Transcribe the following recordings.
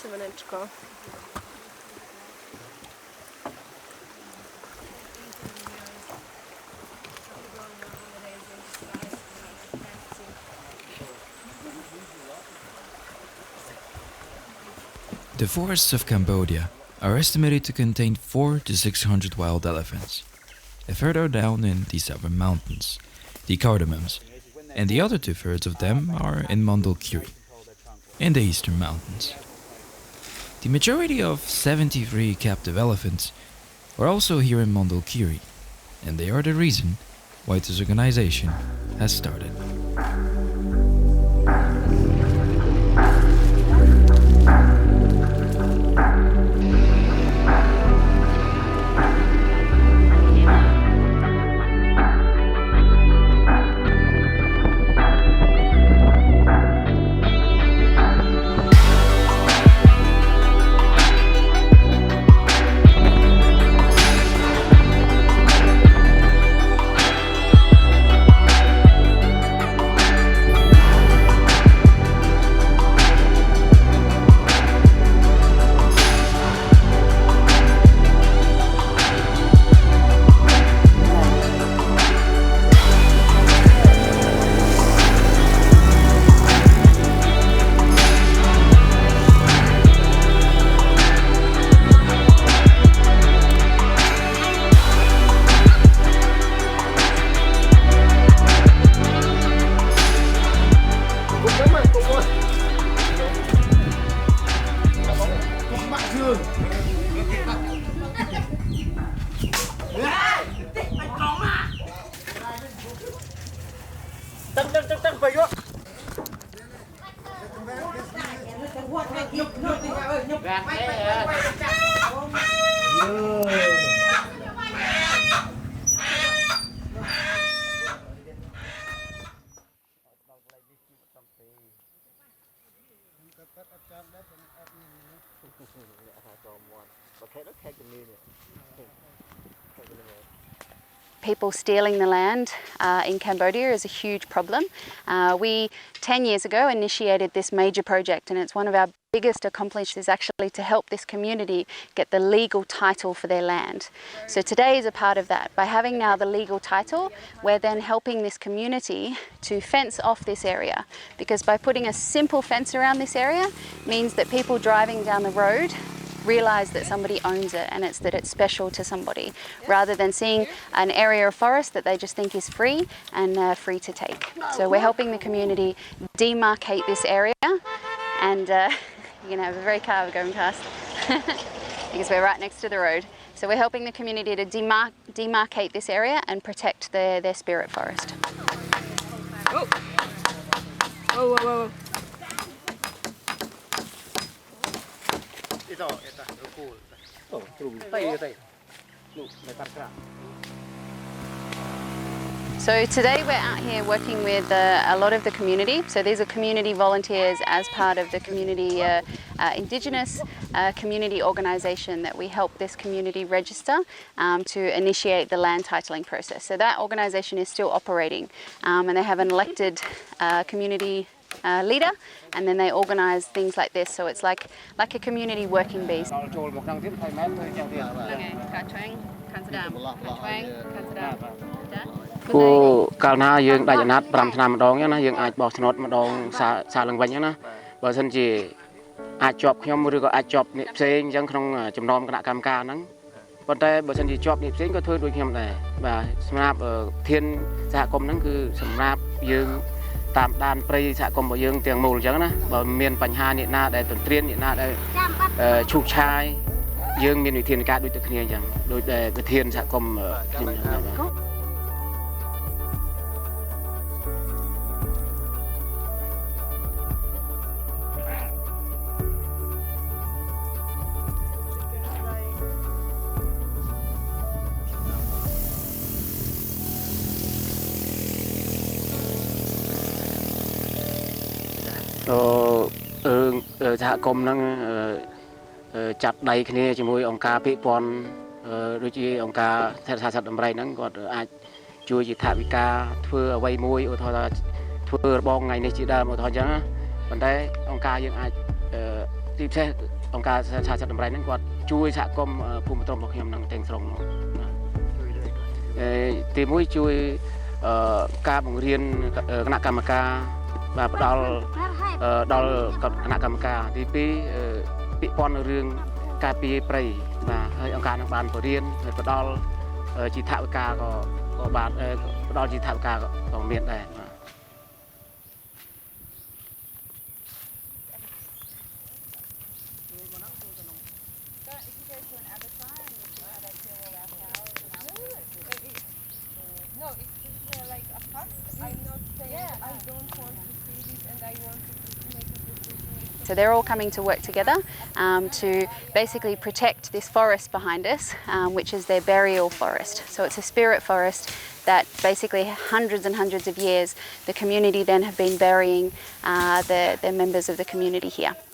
Siemaneczko. The forests of Cambodia are estimated to contain 400 to 600 wild elephants. And further down in the southern mountains, the cardamoms, and the other 2/3 of them are in Mondulkiri, in the eastern mountains. The majority of 73 captive elephants are also here in Mondulkiri, and they are the reason why this organization has started. People stealing the land in Cambodia is a huge problem. We 10 years ago initiated this major project, and it's one of our biggest accomplishments actually to help this community get the legal title for their land. So today is a part of that. By having now the legal title, we're then helping this community to fence off this area, because by putting a simple fence around this area means that people driving down the road realize that somebody owns it and that it's special to somebody, rather than seeing an area of forest that they just think is free and free to take. So we're helping the community demarcate this area, and you're going to have a very car going past because we're right next to the road. So we're helping the community to demarcate this area and protect their spirit forest. Oh. Whoa, whoa, whoa. So today we're out here working with a lot of the community. So these are community volunteers as part of the community Indigenous community organisation that we help this community register to initiate the land titling process. So that organisation is still operating, and they have an elected community leader, and then they organise things like this. So it's like a community working base. កាលណាយើងដាច់អាណត្តិ5ឆ្នាំម្ដងណាយើងអាចបោះឆ្នោតម្ដងសារឡើងវិញណាបើមិនជាអាចជាប់ខ្ញុំឬក៏អាចជាប់អ្នកផ្សេងអញ្ចឹងក្នុងចំណោមគណៈកម្មការហ្នឹងប៉ុន្តែបើមិនជាជាប់អ្នកផ្សេងក៏ធ្វើដូចខ្ញុំដែរបាទសម្រាប់ធានសហគមន៍ហ្នឹងគឺសម្រាប់យើងតាមដានព្រៃសហគមន៍របស់យើងទាំងមូលអញ្ចឹងណាបើមានបញ្ហាអ្នកណាដែលទន្ទ្រានអ្នកណាដែលឈូសឆាយយើងមានវិធានការដូចតែគ្នាអញ្ចឹងដូចតែវិធានសហគមន៍ខ្ញុំអញ្ចឹងបាទ សហគមន៍ហ្នឹងចាត់ដៃគ្នាជាមួយអង្គការពាក្យព័ន្ធដូចជាអង្គការថែរក្សាសត្វដំរីហ្នឹងគាត់អាចជួយជាថវិកាធ្វើអ្វីមួយឧទាហរណ៍ថាធ្វើរបងថ្ងៃនេះជាដើមឧទាហរណ៍អញ្ចឹងប៉ុន្តែអង្គការយើងអាចទីផ្សេង អង្គការសហសិទ្ធិតម្រៃហ្នឹងគាត់ជួយសហគមន៍ភូមិត្រមរបស់ខ្ញុំនឹងទាំងស្រុងមកទីមួយជួយការបង្រៀនគណៈកម្មការបាទផ្ដល់ដល់គណៈកម្មការទី2ពាក់ព័ន្ធនឹងរឿងការពារព្រៃបាទហើយអង្គការនឹងបានបរៀនហើយផ្ដល់ជាថវិកាក៏បានផ្ដល់ជាថវិកាក៏មានដែរបាទ So they're all coming to work together to basically protect this forest behind us, which is their burial forest. So it's a spirit forest that basically hundreds and hundreds of years the community then have been burying the members of the community here. Guys,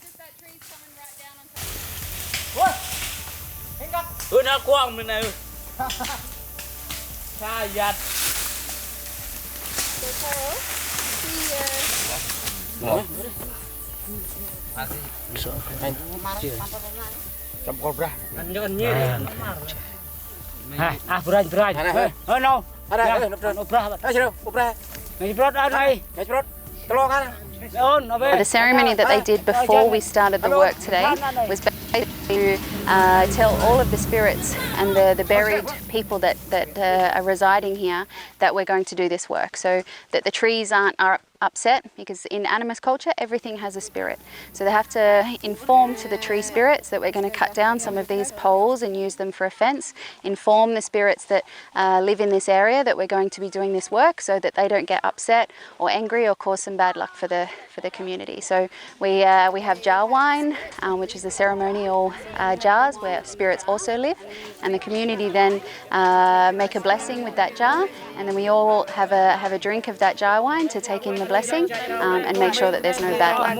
just that tree's coming right down on top. Ủa nó quăng mình này. Xa giặt. So Carol, Anh cho anh nhé. À, brai. No. The ceremony that they did before we started the work today was basically to tell all of the spirits and the buried people that are residing here that we're going to do this work, so that the trees are upset, because in animist culture everything has a spirit. So they have to inform to the tree spirits that we're going to cut down some of these poles and use them for a fence, inform the spirits that live in this area that we're going to be doing this work, so that they don't get upset or angry or cause some bad luck for the community. So we have jar wine, which is the ceremonial jars where spirits also live, and the community then make a blessing with that jar, and then we all have a drink of that jar wine to take in the blessing and make sure that there's no bad luck.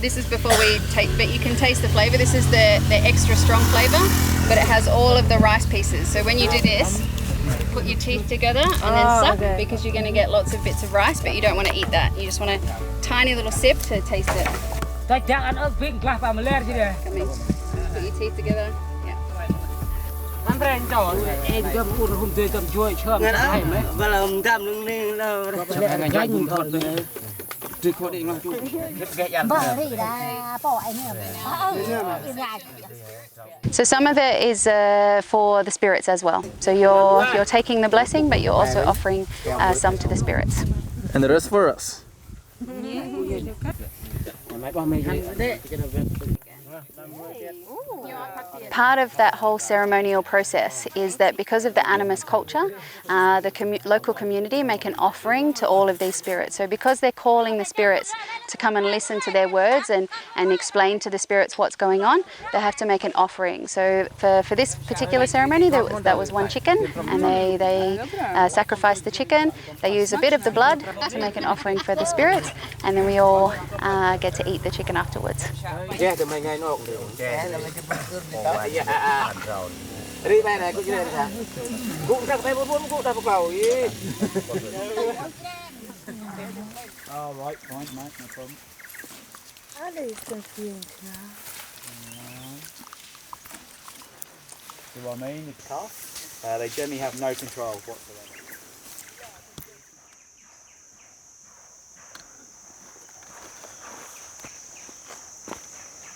This is before we take, but you can taste the flavour. This is the extra strong flavour, but it has all of the rice pieces. So when you do this, put your teeth together and then suck, because you're going to get lots of bits of rice, but you don't want to eat that. You just want a tiny little sip to taste it. Come in. Put your teeth together. Yeah. So some of it is for the spirits as well. So you're taking the blessing, but you're also offering some to the spirits. And the rest for us. Part of that whole ceremonial process is that because of the animist culture, the local community make an offering to all of these spirits. So because they're calling the spirits to come and listen to their words and explain to the spirits what's going on, they have to make an offering. So for this particular ceremony, that was one chicken, and they sacrifice the chicken. They use a bit of the blood to make an offering for the spirits, and then we all get to eat the chicken afterwards. Oh, right, fine, mate, no problem. See what I mean? The calf, they generally have no control whatsoever.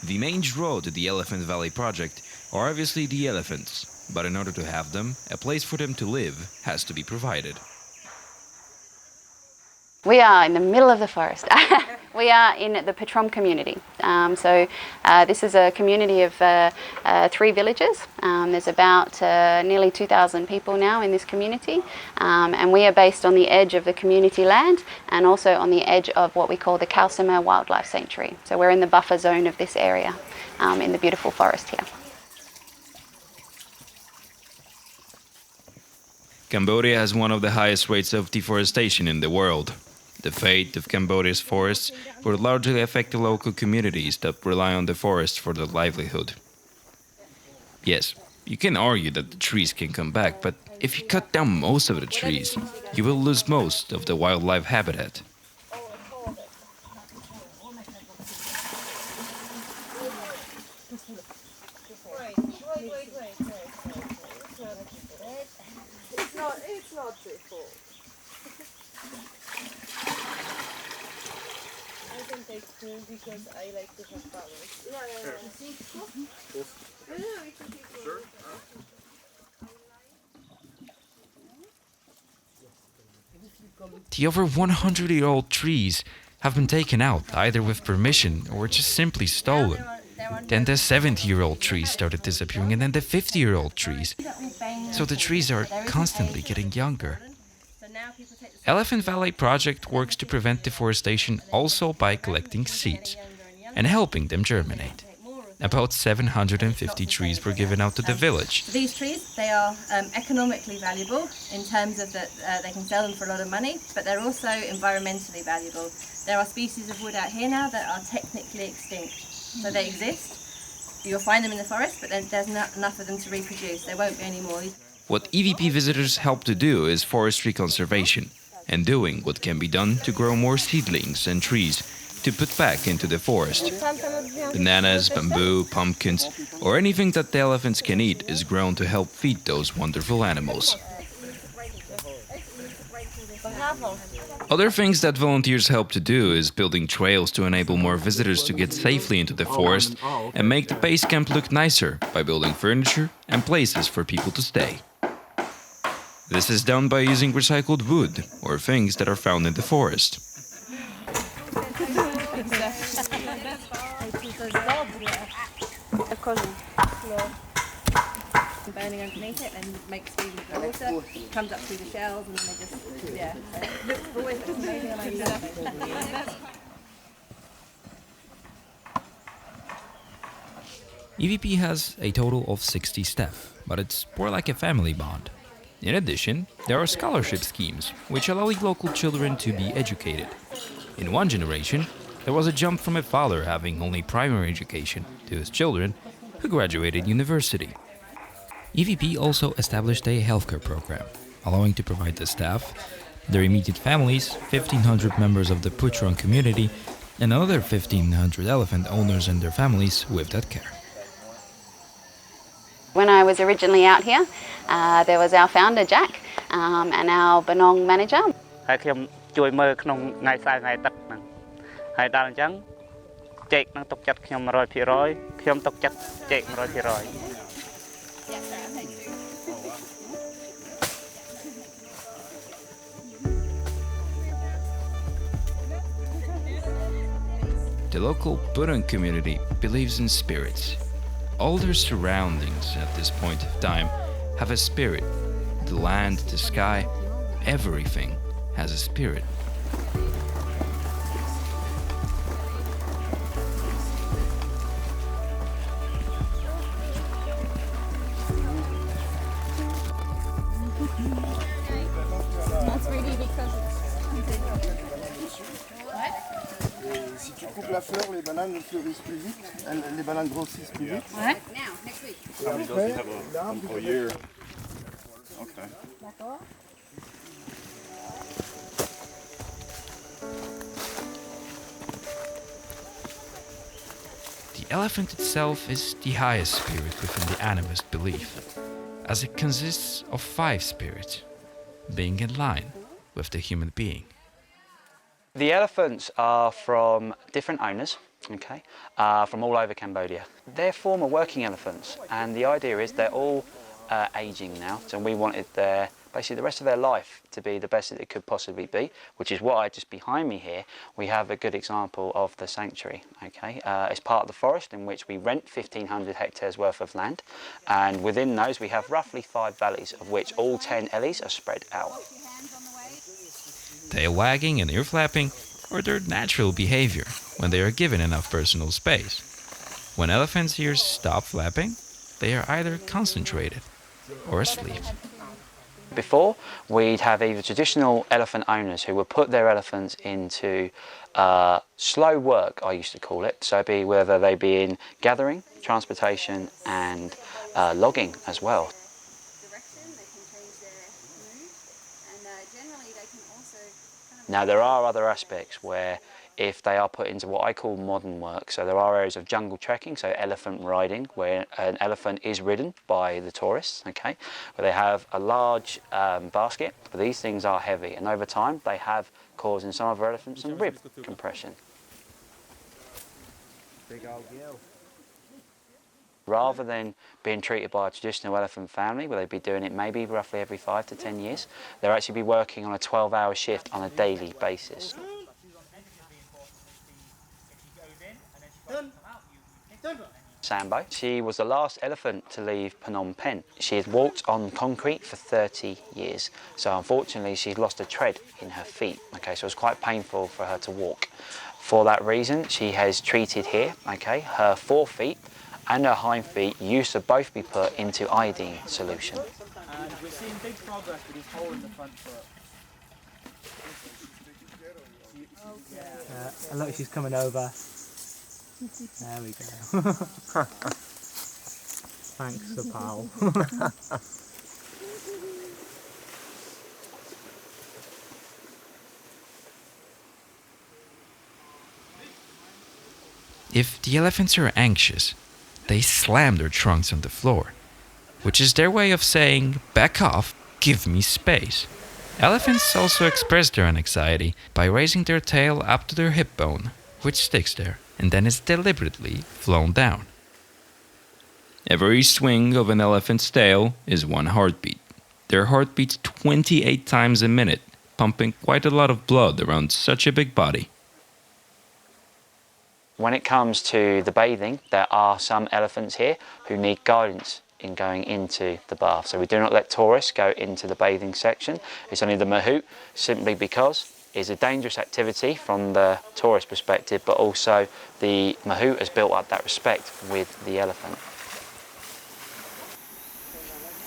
The main draw to the Elephant Valley project are obviously the elephants, but in order to have them, a place for them to live has to be provided. We are in the middle of the forest. We are in the Patrom community. This is a community of 3 villages. There's about nearly 2,000 people now in this community, and we are based on the edge of the community land and also on the edge of what we call the Kalsama Wildlife Sanctuary. So we're in the buffer zone of this area in the beautiful forest here. Cambodia has one of the highest rates of deforestation in the world. The fate of Cambodia's forests would largely affect the local communities that rely on the forest for their livelihood. Yes, you can argue that the trees can come back, but if you cut down most of the trees, you will lose most of the wildlife habitat. It's not too full. I can take two because I like to have flowers. Yeah. We can take one. Sure. The over 100-year-old trees have been taken out either with permission or just simply stolen. Then the 70-year-old trees started disappearing, and then the 50-year-old trees. So the trees are constantly getting younger. Elephant Valley Project works to prevent deforestation also by collecting seeds and helping them germinate. About 750 trees were given out to the village. These trees, they are economically valuable in terms of that they can sell them for a lot of money, but they're also environmentally valuable. There are species of wood out here now that are technically extinct. So they exist, you'll find them in the forest, but then there's not enough of them to reproduce. There won't be any more. What EVP visitors help to do is forestry conservation and doing what can be done to grow more seedlings and trees to put back into the forest. Bananas, bamboo, pumpkins, or anything that the elephants can eat is grown to help feed those wonderful animals. Other things that volunteers help to do is building trails to enable more visitors to get safely into the forest and make the base camp look nicer by building furniture and places for people to stay. This is done by using recycled wood or things that are found in the forest. Burning underneath it and makes food with the water, comes up through the shells and then they just, yeah. So it always looks amazing when I do that. EVP has a total of 60 staff, but it's more like a family bond. In addition, there are scholarship schemes which allow local children to be educated. In one generation, there was a jump from a father having only primary education to his children who graduated university. EVP also established a healthcare program, allowing to provide the staff, their immediate families, 1,500 members of the Puchron community, and another 1,500 elephant owners and their families with that care. When I was originally out here, there was our founder, Jack, and our Benong manager. ហើយខ្ញុំជួយមើលក្នុងថ្ងៃសៅរ៍ថ្ងៃទឹកហ្នឹងហើយដល់អញ្ចឹងចេកនឹងទុកចិត្តខ្ញុំ 100% ខ្ញុំទុកចិត្តចេក 100%. The local Puchron community believes in spirits. All their surroundings at this point of time have a spirit. The land, the sky, everything has a spirit. That's ready because Si tu coupes la fleur, les bananes fleurissent plus vite, les bananes grossissent plus vite. Now, next week. Après, l'arbre, A year. Okay. The elephant itself is the highest spirit within the animist belief, as it consists of 5 spirits, being in line with the human being. The elephants are from different owners, okay, from all over Cambodia. They're former working elephants, and the idea is they're all aging now, so we wanted basically the rest of their life to be the best that it could possibly be, which is why just behind me here we have a good example of the sanctuary. Okay, it's part of the forest in which we rent 1,500 hectares worth of land, and within those we have roughly 5 valleys, of which all 10 ellies are spread out. Tail wagging and ear flapping are their natural behavior when they are given enough personal space. When elephants' ears stop flapping, they are either concentrated or asleep. Before, we'd have either traditional elephant owners who would put their elephants into slow work, I used to call it, so be whether they be in gathering, transportation and logging as well. Now there are other aspects where if they are put into what I call modern work, so there are areas of jungle trekking, so elephant riding, where an elephant is ridden by the tourists, okay, where they have a large basket, but these things are heavy, and over time they have caused in some of our elephants some rib compression. Big old girl. Rather than being treated by a traditional elephant family, where they'd be doing it maybe roughly every 5 to 10 years, they'll actually be working on a 12-hour shift on a daily basis. Sambo, she was the last elephant to leave Phnom Penh. She had walked on concrete for 30 years, so unfortunately she's lost a tread in her feet, okay, so it was quite painful for her to walk. For that reason, she has treated here, okay, her forefeet and her hind feet used to both be put into iodine solution. And we're seeing big progress with this hole in the front foot. Look, she's coming over. There we go. Thanks, Sir Pal. If the elephants are anxious, they slam their trunks on the floor, which is their way of saying, "Back off, give me space." Elephants also express their anxiety by raising their tail up to their hip bone, which sticks there and then is deliberately flown down. Every swing of an elephant's tail is one heartbeat. Their heart beats 28 times a minute, pumping quite a lot of blood around such a big body. When it comes to the bathing, there are some elephants here who need guidance in going into the bath. So we do not let tourists go into the bathing section. It's only the mahout, simply because it's a dangerous activity from the tourist perspective, but also the mahout has built up that respect with the elephant.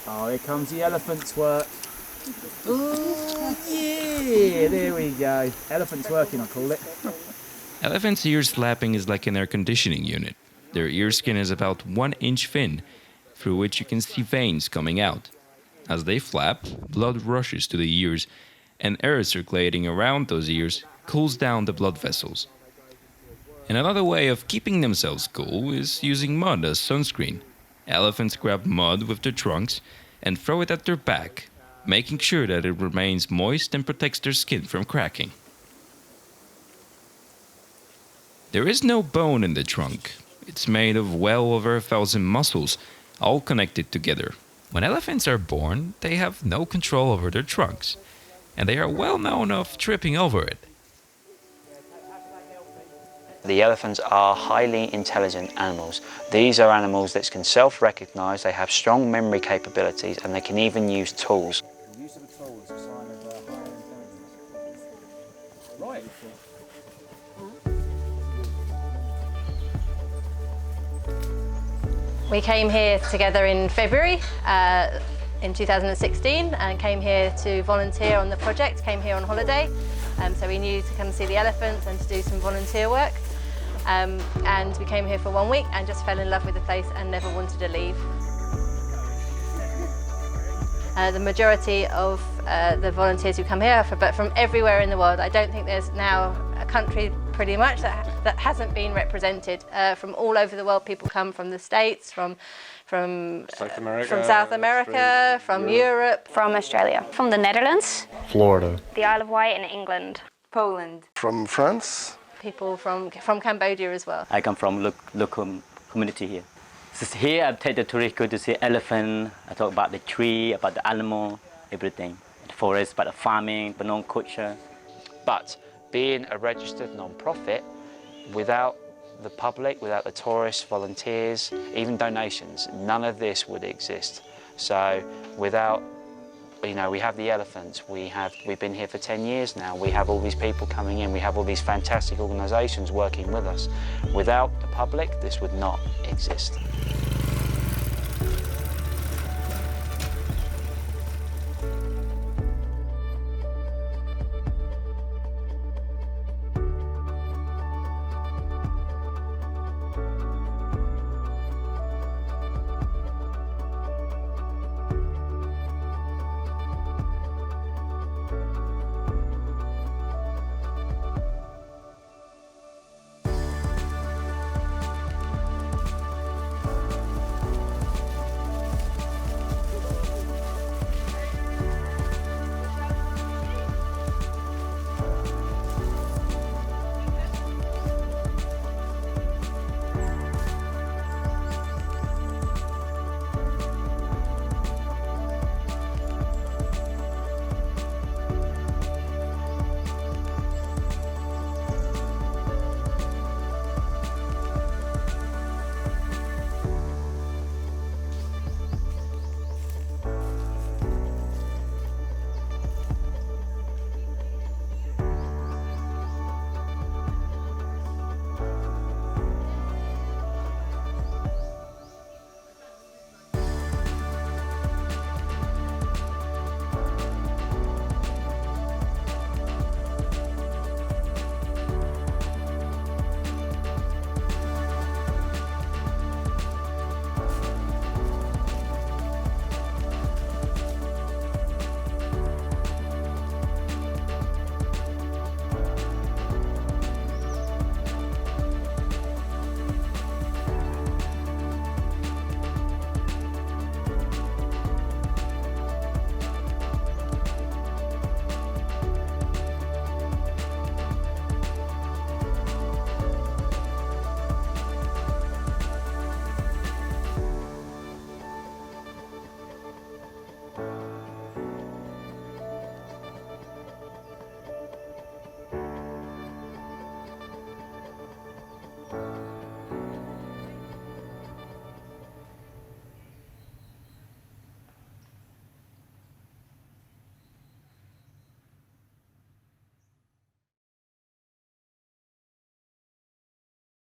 Oh, here comes the elephant's work. Oh, yeah, there we go. Elephant's working, I call it. Elephants' ear slapping is like an air conditioning unit. Their ear skin is about 1 inch thin, through which you can see veins coming out. As they flap, blood rushes to the ears, and air circulating around those ears cools down the blood vessels. And another way of keeping themselves cool is using mud as sunscreen. Elephants grab mud with their trunks and throw it at their back, making sure that it remains moist and protects their skin from cracking. There is no bone in the trunk. It's made of well over 1,000 muscles, all connected together. When elephants are born, they have no control over their trunks, and they are well known of tripping over it. The elephants are highly intelligent animals. These are animals that can self-recognize, they have strong memory capabilities, and they can even use tools. The use of the tool is a sign of higher intelligence. Right. We came here together in February in 2016 and came here to volunteer on the project, came here on holiday. So we knew to come see the elephants and to do some volunteer work. And we came here for 1 week and just fell in love with the place and never wanted to leave. The majority of the volunteers who come here are from everywhere in the world. I don't think there's now a country pretty much that hasn't been represented. From all over the world, people come from the States, from South America, from Europe. From Australia. From the Netherlands. Florida. The Isle of Wight and England. Poland. From France. People from Cambodia as well. I come from local community here. So here I take the tourists go to see elephant. I talk about the tree, about the animal, everything. The forest, about the farming, Phnom culture. But being a registered non-profit, without the public, without the tourists, volunteers, even donations, none of this would exist. So without, you know, we have the elephants, we've been here for 10 years now, we have all these people coming in, we have all these fantastic organisations working with us. Without the public, this would not exist.